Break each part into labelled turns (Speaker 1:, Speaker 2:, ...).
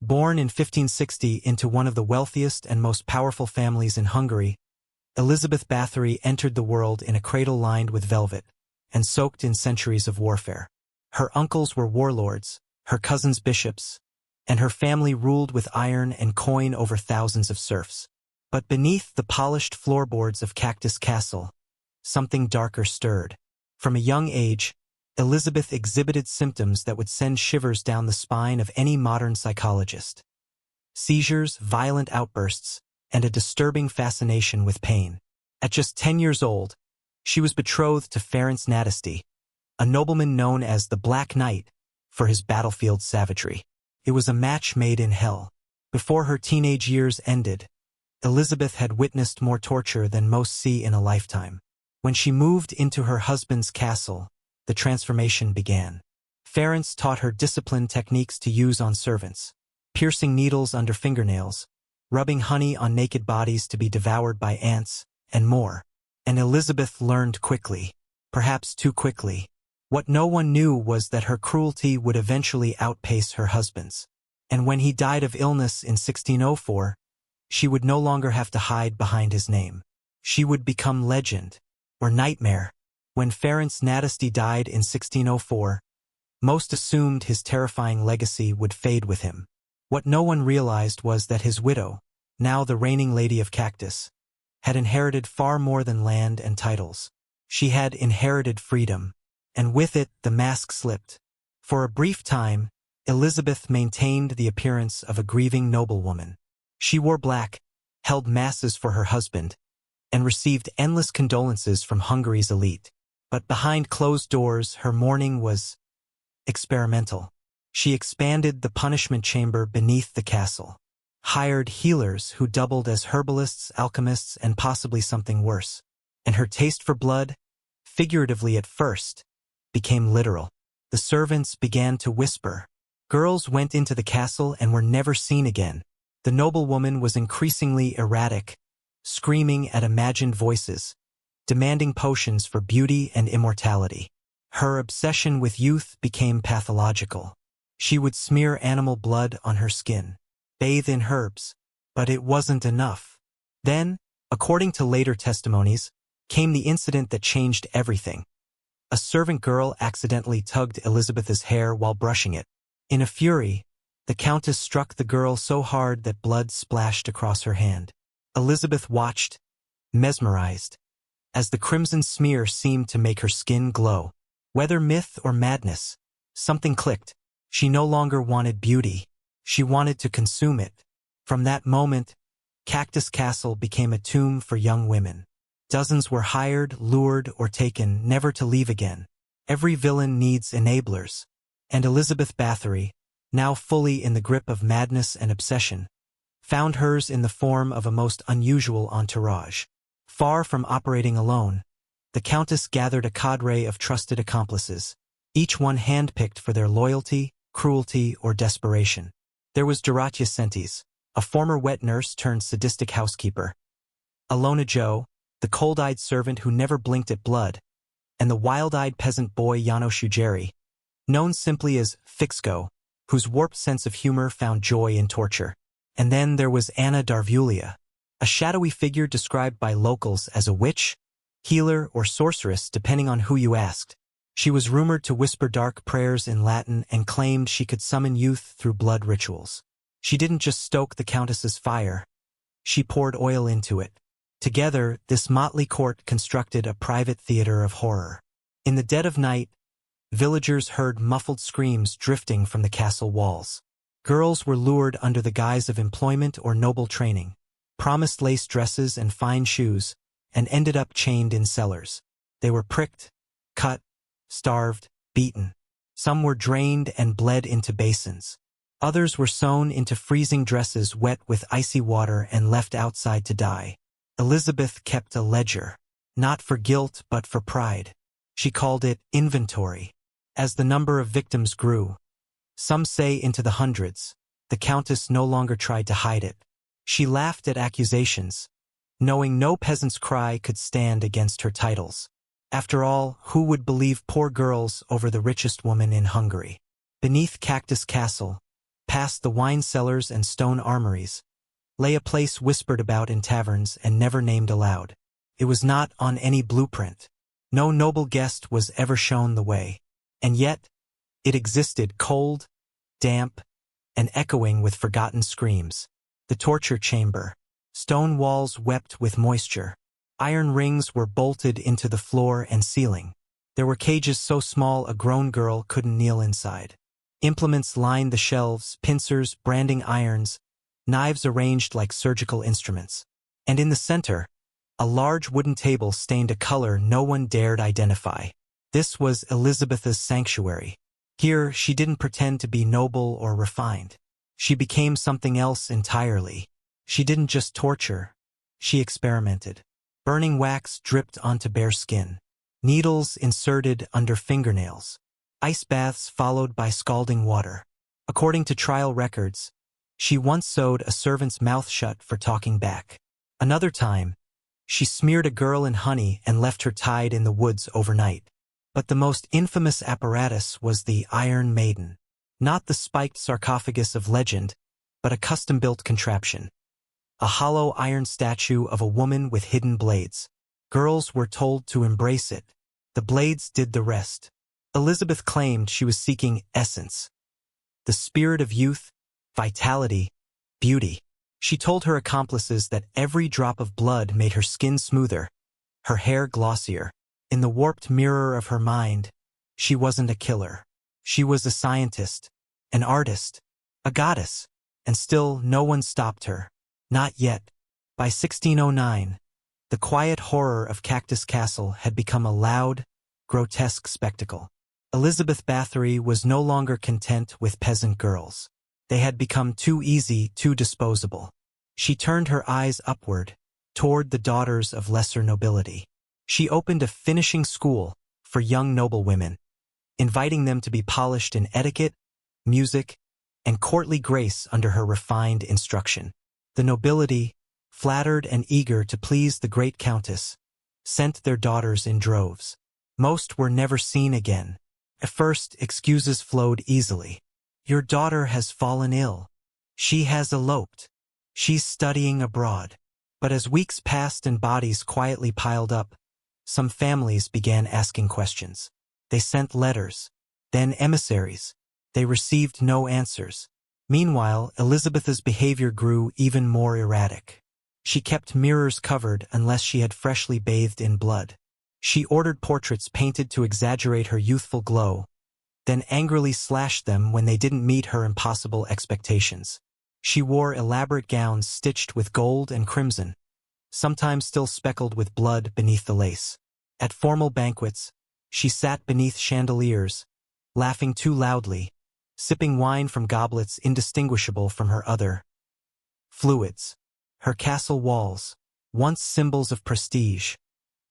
Speaker 1: Born in 1560 into one of the wealthiest and most powerful families in Hungary, Élisabeth Báthory entered the world in a cradle lined with velvet and soaked in centuries of warfare. Her uncles were warlords, her cousins bishops, and her family ruled with iron and coin over thousands of serfs. But beneath the polished floorboards of Cactus Castle, something darker stirred. From a young age, Elisabeth exhibited symptoms that would send shivers down the spine of any modern psychologist. Seizures, violent outbursts, and a disturbing fascination with pain. At just 10 years old, she was betrothed to Ferenc Nadasdy, a nobleman known as the Black Knight for his battlefield savagery. It was a match made in hell. Before her teenage years ended, Elisabeth had witnessed more torture than most see in a lifetime. When she moved into her husband's castle, the transformation began. Ferenc taught her disciplined techniques to use on servants, piercing needles under fingernails, rubbing honey on naked bodies to be devoured by ants, and more. And Elisabeth learned quickly, perhaps too quickly. What no one knew was that her cruelty would eventually outpace her husband's. And when he died of illness in 1604, she would no longer have to hide behind his name. She would become legend, or nightmare. When Ferenc Nadasdy died in 1604, most assumed his terrifying legacy would fade with him. What no one realized was that his widow, now the reigning Lady of Cactus, had inherited far more than land and titles. She had inherited freedom, and with it the mask slipped. For a brief time, Elisabeth maintained the appearance of a grieving noblewoman. She wore black, held masses for her husband, and received endless condolences from Hungary's elite. But behind closed doors, her mourning was experimental. She expanded the punishment chamber beneath the castle, hired healers who doubled as herbalists, alchemists, and possibly something worse. And her taste for blood, figuratively at first, became literal. The servants began to whisper. Girls went into the castle and were never seen again. The noblewoman was increasingly erratic, screaming at imagined voices, demanding potions for beauty and immortality. Her obsession with youth became pathological. She would smear animal blood on her skin, bathe in herbs, but it wasn't enough. Then, according to later testimonies, came the incident that changed everything. A servant girl accidentally tugged Elisabeth's hair while brushing it. In a fury, the Countess struck the girl so hard that blood splashed across her hand. Elisabeth watched, mesmerized, as the crimson smear seemed to make her skin glow. Whether myth or madness, something clicked. She no longer wanted beauty. She wanted to consume it. From that moment, Cactus Castle became a tomb for young women. Dozens were hired, lured, or taken, never to leave again. Every villain needs enablers. And Élisabeth Báthory, now fully in the grip of madness and obsession, found hers in the form of a most unusual entourage. Far from operating alone, the Countess gathered a cadre of trusted accomplices, each one handpicked for their loyalty, cruelty, or desperation. There was Dorothea Sentes, a former wet nurse turned sadistic housekeeper, Alona Joe, the cold-eyed servant who never blinked at blood, and the wild-eyed peasant boy Janos Ujeri, known simply as Fixco, whose warped sense of humor found joy in torture. And then there was Anna Darvulia, a shadowy figure described by locals as a witch, healer, or sorceress depending on who you asked. She was rumored to whisper dark prayers in Latin and claimed she could summon youth through blood rituals. She didn't just stoke the Countess's fire, she poured oil into it. Together, this motley court constructed a private theater of horror. In the dead of night, villagers heard muffled screams drifting from the castle walls. Girls were lured under the guise of employment or noble training, promised lace dresses and fine shoes, and ended up chained in cellars. They were pricked, cut, starved, beaten. Some were drained and bled into basins. Others were sewn into freezing dresses wet with icy water and left outside to die. Elisabeth kept a ledger, not for guilt but for pride. She called it inventory. As the number of victims grew, some say into the hundreds, the Countess no longer tried to hide it. She laughed at accusations, knowing no peasant's cry could stand against her titles. After all, who would believe poor girls over the richest woman in Hungary? Beneath Cactus Castle, past the wine cellars and stone armories, lay a place whispered about in taverns and never named aloud. It was not on any blueprint. No noble guest was ever shown the way. And yet, it existed cold, damp, and echoing with forgotten screams. The torture chamber. Stone walls wept with moisture. Iron rings were bolted into the floor and ceiling. There were cages so small a grown girl couldn't kneel inside. Implements lined the shelves, pincers, branding irons, knives arranged like surgical instruments. And in the center, a large wooden table stained a color no one dared identify. This was Elisabeth's sanctuary. Here, she didn't pretend to be noble or refined. She became something else entirely. She didn't just torture. She experimented. Burning wax dripped onto bare skin. Needles inserted under fingernails. Ice baths followed by scalding water. According to trial records, she once sewed a servant's mouth shut for talking back. Another time, she smeared a girl in honey and left her tied in the woods overnight. But the most infamous apparatus was the Iron Maiden. Not the spiked sarcophagus of legend, but a custom-built contraption. A hollow iron statue of a woman with hidden blades. Girls were told to embrace it. The blades did the rest. Elisabeth claimed she was seeking essence. The spirit of youth, vitality, beauty. She told her accomplices that every drop of blood made her skin smoother, her hair glossier. In the warped mirror of her mind, she wasn't a killer. She was a scientist, an artist, a goddess, and still no one stopped her. Not yet. By 1609, the quiet horror of Cactus Castle had become a loud, grotesque spectacle. Élisabeth Báthory was no longer content with peasant girls. They had become too easy, too disposable. She turned her eyes upward, toward the daughters of lesser nobility. She opened a finishing school for young noblewomen, inviting them to be polished in etiquette, music, and courtly grace under her refined instruction. The nobility, flattered and eager to please the great countess, sent their daughters in droves. Most were never seen again. At first, excuses flowed easily. Your daughter has fallen ill. She has eloped. She's studying abroad. But as weeks passed and bodies quietly piled up, some families began asking questions. They sent letters, then emissaries. They received no answers. Meanwhile, Elisabeth's behavior grew even more erratic. She kept mirrors covered unless she had freshly bathed in blood. She ordered portraits painted to exaggerate her youthful glow, then angrily slashed them when they didn't meet her impossible expectations. She wore elaborate gowns stitched with gold and crimson, sometimes still speckled with blood beneath the lace. At formal banquets, she sat beneath chandeliers, laughing too loudly, sipping wine from goblets indistinguishable from her other fluids. Her castle walls, once symbols of prestige,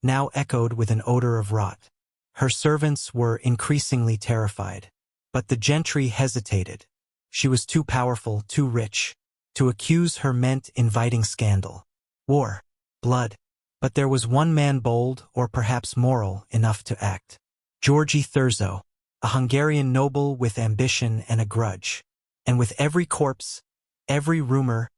Speaker 1: now echoed with an odor of rot. Her servants were increasingly terrified. But the gentry hesitated. She was too powerful, too rich. To accuse her meant inviting scandal. War. Blood. But there was one man bold, or perhaps moral, enough to act. Georgi Thurzo, a Hungarian noble with ambition and a grudge. And with every corpse, every rumor,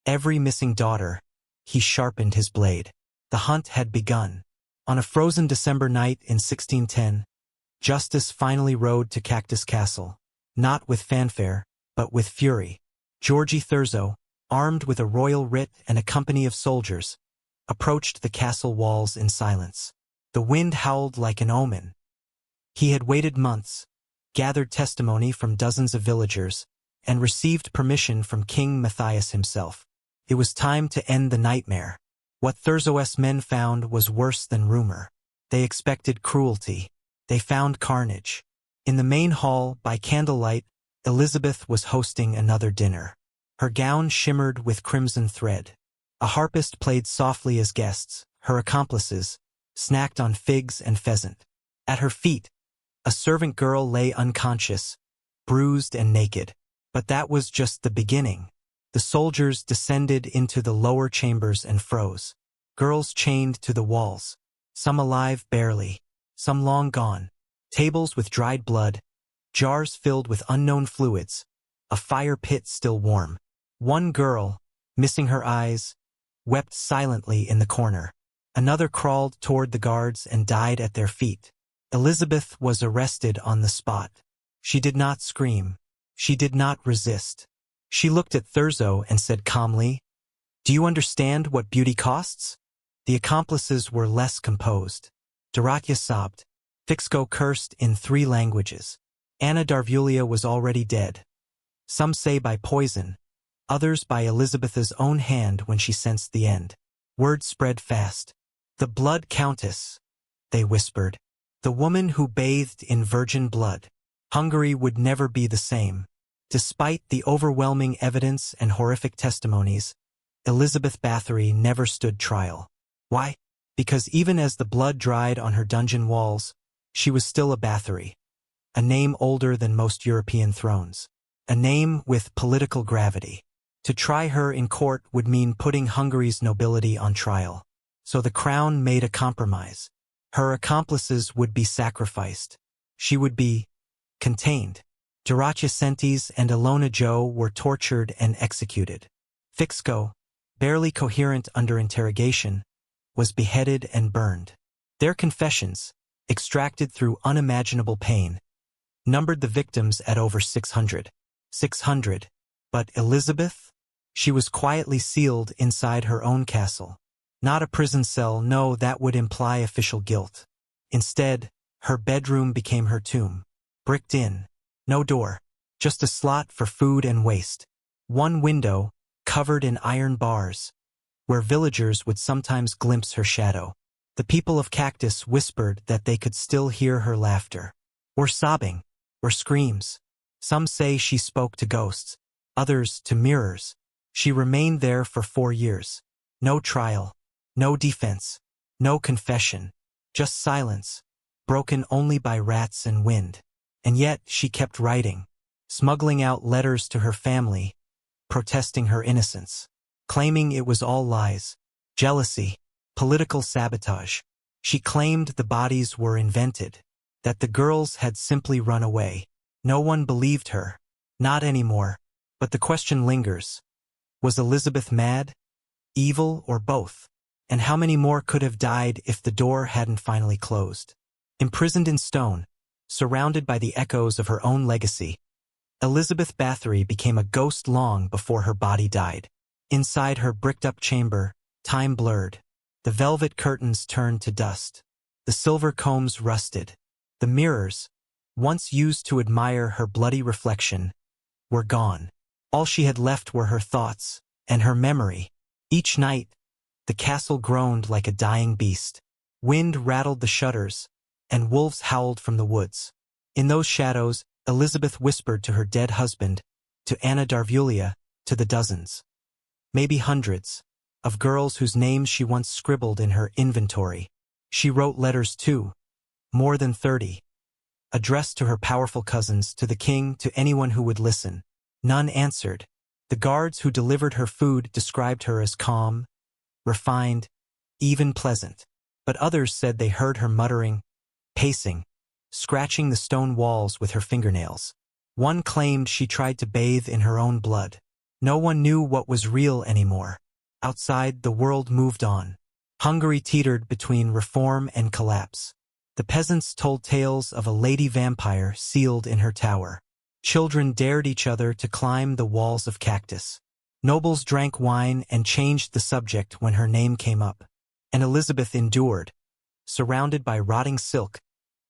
Speaker 1: every missing daughter, he sharpened his blade. The hunt had begun. On a frozen December night in 1610, justice finally rode to Cactus Castle, not with fanfare, but with fury. Georgi Thurzo, armed with a royal writ and a company of soldiers, approached the castle walls in silence. The wind howled like an omen. He had waited months, gathered testimony from dozens of villagers, and received permission from King Matthias himself. It was time to end the nightmare. What Thurzo's men found was worse than rumor. They expected cruelty. They found carnage. In the main hall, by candlelight, Elisabeth was hosting another dinner. Her gown shimmered with crimson thread. A harpist played softly as guests. Her accomplices snacked on figs and pheasant. At her feet, a servant girl lay unconscious, bruised and naked. But that was just the beginning. The soldiers descended into the lower chambers and froze. Girls chained to the walls, some alive barely, some long gone. Tables with dried blood, jars filled with unknown fluids, a fire pit still warm. One girl, missing her eyes, wept silently in the corner. Another crawled toward the guards and died at their feet. Elisabeth was arrested on the spot. She did not scream. She did not resist. She looked at Thurzo and said calmly, "Do you understand what beauty costs?" The accomplices were less composed. Dorothea sobbed. Fixco cursed in 3 languages. Anna Darvulia was already dead. Some say by poison, others by Elisabeth's own hand when she sensed the end. Word spread fast. "The Blood Countess," they whispered. "The woman who bathed in virgin blood." Hungary would never be the same. Despite the overwhelming evidence and horrific testimonies, Élisabeth Báthory never stood trial. Why? Because even as the blood dried on her dungeon walls, she was still a Bathory, a name older than most European thrones, a name with political gravity. To try her in court would mean putting Hungary's nobility on trial. So the crown made a compromise. Her accomplices would be sacrificed. She would be contained. Dorothea Sentes and Ilona Jo were tortured and executed. Fixco, barely coherent under interrogation, was beheaded and burned. Their confessions, extracted through unimaginable pain, numbered the victims at over 600. 600. But Elisabeth? She was quietly sealed inside her own castle. Not a prison cell, no, that would imply official guilt. Instead, her bedroom became her tomb. Bricked in. No door. Just a slot for food and waste. One window, covered in iron bars, where villagers would sometimes glimpse her shadow. The people of Cactus whispered that they could still hear her laughter. Or sobbing. Or screams. Some say she spoke to ghosts. Others to mirrors. She remained there for 4 years. No trial. No defense. No confession. Just silence. Broken only by rats and wind. And yet she kept writing. Smuggling out letters to her family. Protesting her innocence. Claiming it was all lies. Jealousy. Political sabotage. She claimed the bodies were invented. That the girls had simply run away. No one believed her. Not anymore. But the question lingers. Was Elisabeth mad? Evil, or both? And how many more could have died if the door hadn't finally closed? Imprisoned in stone, surrounded by the echoes of her own legacy, Élisabeth Báthory became a ghost long before her body died. Inside her bricked-up chamber, time blurred. The velvet curtains turned to dust. The silver combs rusted. The mirrors, once used to admire her bloody reflection, were gone. All she had left were her thoughts and her memory. Each night, the castle groaned like a dying beast. Wind rattled the shutters, and wolves howled from the woods. In those shadows, Elisabeth whispered to her dead husband, to Anna Darvulia, to the dozens, maybe hundreds, of girls whose names she once scribbled in her inventory. She wrote letters too, more than 30, addressed to her powerful cousins, to the king, to anyone who would listen. None answered. The guards who delivered her food described her as calm, refined, even pleasant. But others said they heard her muttering, pacing, scratching the stone walls with her fingernails. One claimed she tried to bathe in her own blood. No one knew what was real anymore. Outside, the world moved on. Hungary teetered between reform and collapse. The peasants told tales of a lady vampire sealed in her tower. Children dared each other to climb the walls of Cactus. Nobles drank wine and changed the subject when her name came up. And Elisabeth endured, surrounded by rotting silk,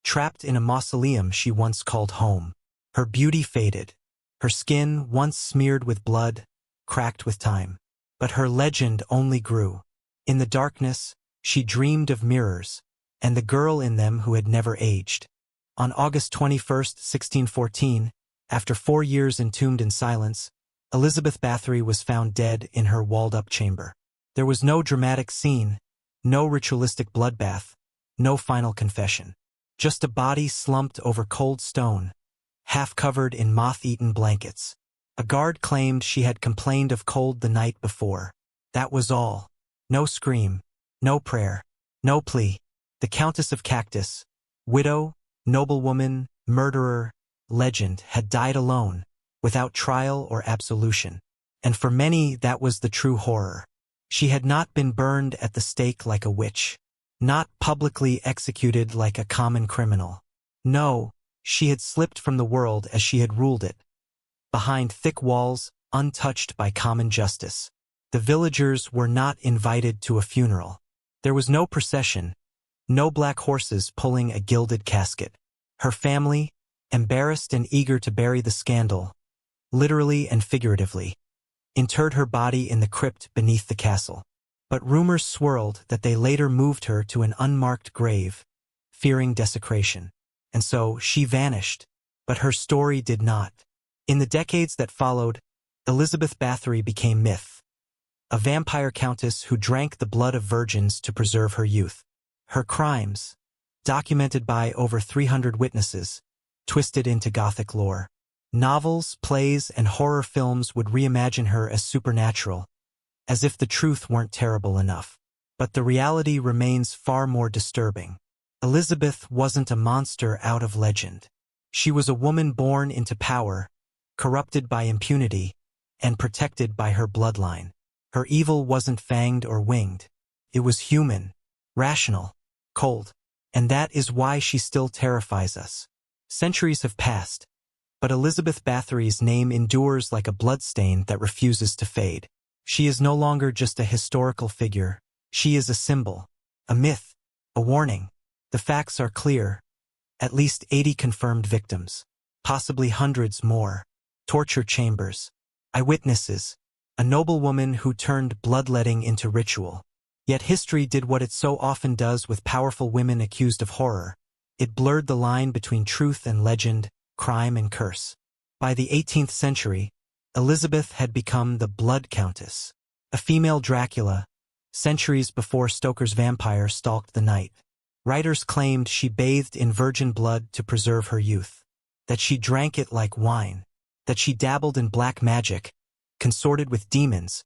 Speaker 1: trapped in a mausoleum she once called home. Her beauty faded. Her skin, once smeared with blood, cracked with time. But her legend only grew. In the darkness, she dreamed of mirrors, and the girl in them who had never aged. On August 21, 1614, after 4 years entombed in silence, Élisabeth Báthory was found dead in her walled-up chamber. There was no dramatic scene, no ritualistic bloodbath, no final confession. Just a body slumped over cold stone, half covered in moth-eaten blankets. A guard claimed she had complained of cold the night before. That was all. No scream, no prayer, no plea. The Countess of Cactus, widow, noblewoman, murderer, legend, had died alone, without trial or absolution. And for many, that was the true horror. She had not been burned at the stake like a witch, not publicly executed like a common criminal. No, she had slipped from the world as she had ruled it, behind thick walls, untouched by common justice. The villagers were not invited to a funeral. There was no procession, no black horses pulling a gilded casket. Her family, embarrassed and eager to bury the scandal, literally and figuratively, interred her body in the crypt beneath the castle. But rumors swirled that they later moved her to an unmarked grave, fearing desecration. And so she vanished, but her story did not. In the decades that followed, Élisabeth Báthory became myth, a vampire countess who drank the blood of virgins to preserve her youth. Her crimes, documented by over 300 witnesses, twisted into Gothic lore. Novels, plays, and horror films would reimagine her as supernatural, as if the truth weren't terrible enough. But the reality remains far more disturbing. Elisabeth wasn't a monster out of legend. She was a woman born into power, corrupted by impunity, and protected by her bloodline. Her evil wasn't fanged or winged. It was human, rational, cold. And that is why she still terrifies us. Centuries have passed, but Élisabeth Báthory's name endures like a bloodstain that refuses to fade. She is no longer just a historical figure. She is a symbol, a myth, a warning. The facts are clear. At least 80 confirmed victims, possibly hundreds more. Torture chambers, eyewitnesses, a noblewoman who turned bloodletting into ritual. Yet history did what it so often does with powerful women accused of horror. It blurred the line between truth and legend, crime and curse. By the 18th century, Elisabeth had become the Blood Countess, a female Dracula, centuries before Stoker's vampire stalked the night. Writers claimed she bathed in virgin blood to preserve her youth, that she drank it like wine, that she dabbled in black magic, consorted with demons,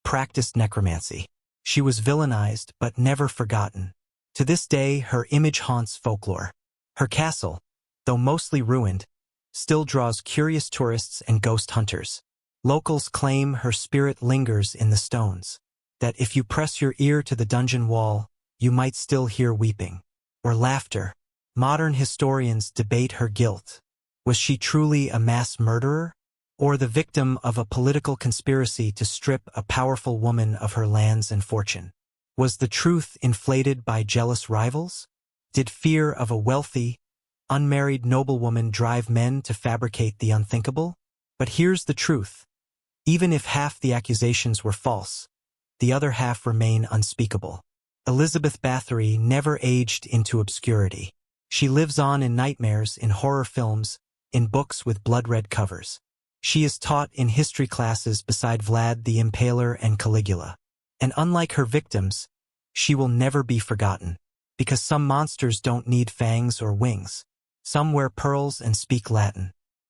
Speaker 1: practiced necromancy. She was villainized but never forgotten. To this day, her image haunts folklore. Her castle, though mostly ruined, still draws curious tourists and ghost hunters. Locals claim her spirit lingers in the stones, that if you press your ear to the dungeon wall, you might still hear weeping or laughter. Modern historians debate her guilt. Was she truly a mass murderer, or the victim of a political conspiracy to strip a powerful woman of her lands and fortune? Was the truth inflated by jealous rivals? Did fear of a wealthy, unmarried noblewoman drive men to fabricate the unthinkable? But here's the truth. Even if half the accusations were false, the other half remain unspeakable. Élisabeth Báthory never aged into obscurity. She lives on in nightmares, in horror films, in books with blood-red covers. She is taught in history classes beside Vlad the Impaler and Caligula. And unlike her victims, she will never be forgotten, because some monsters don't need fangs or wings. Some wear pearls and speak Latin.